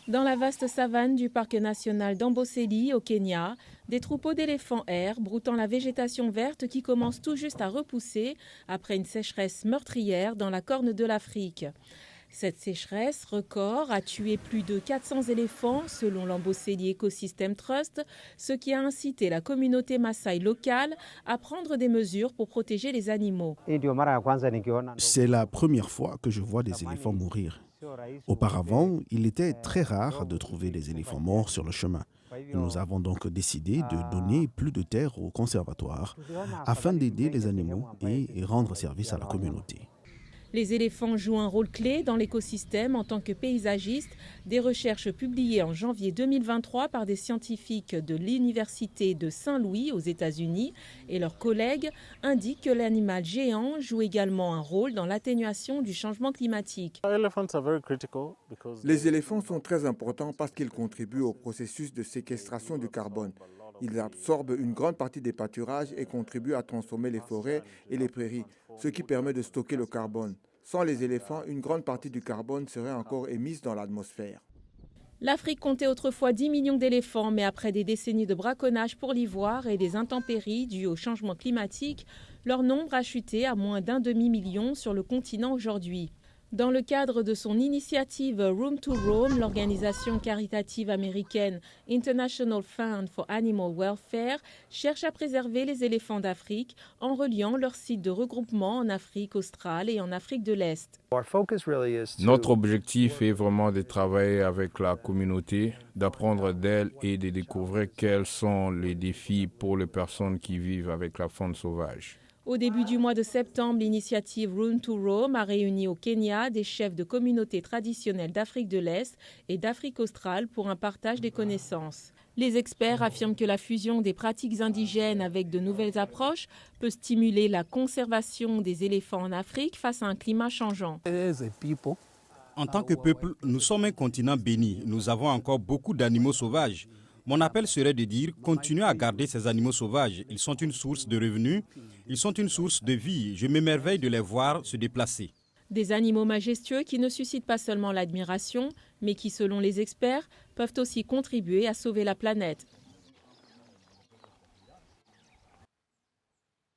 Dans la vaste savane du parc national d'Amboseli, au Kenya, des troupeaux d'éléphants errent, broutant la végétation verte qui commence tout juste à repousser après une sécheresse meurtrière dans la Corne de l'Afrique. Cette sécheresse record a tué plus de 400 éléphants selon l'Amboseli Ecosystem Trust, ce qui a incité la communauté Maasai locale à prendre des mesures pour protéger les animaux. C'est la première fois que je vois des éléphants mourir. Auparavant, il était très rare de trouver des éléphants morts sur le chemin. Nous avons donc décidé de donner plus de terre au conservatoire afin d'aider les animaux et rendre service à la communauté. Les éléphants jouent un rôle clé dans l'écosystème en tant que paysagistes. Des recherches publiées en janvier 2023 par des scientifiques de l'Université de Saint-Louis aux États-Unis et leurs collègues indiquent que l'animal géant joue également un rôle dans l'atténuation du changement climatique. Les éléphants sont très importants parce qu'ils contribuent au processus de séquestration du carbone. Ils absorbent une grande partie des pâturages et contribuent à transformer les forêts et les prairies, ce qui permet de stocker le carbone. Sans les éléphants, une grande partie du carbone serait encore émise dans l'atmosphère. L'Afrique comptait autrefois 10 millions d'éléphants, mais après des décennies de braconnage pour l'ivoire et des intempéries dues au changement climatique, leur nombre a chuté à moins d'1 demi-million sur le continent aujourd'hui. Dans le cadre de son initiative Room to Roam, l'organisation caritative américaine International Fund for Animal Welfare cherche à préserver les éléphants d'Afrique en reliant leurs sites de regroupement en Afrique australe et en Afrique de l'Est. Notre objectif est vraiment de travailler avec la communauté, d'apprendre d'elle et de découvrir quels sont les défis pour les personnes qui vivent avec la faune sauvage. Au début du mois de septembre, l'initiative Room to Roam a réuni au Kenya des chefs de communautés traditionnelles d'Afrique de l'Est et d'Afrique australe pour un partage des connaissances. Les experts affirment que la fusion des pratiques indigènes avec de nouvelles approches peut stimuler la conservation des éléphants en Afrique face à un climat changeant. En tant que peuple, nous sommes un continent béni. Nous avons encore beaucoup d'animaux sauvages. Mon appel serait de dire, continuez à garder ces animaux sauvages. Ils sont une source de revenus, ils sont une source de vie. Je m'émerveille de les voir se déplacer. Des animaux majestueux qui ne suscitent pas seulement l'admiration, mais qui, selon les experts, peuvent aussi contribuer à sauver la planète.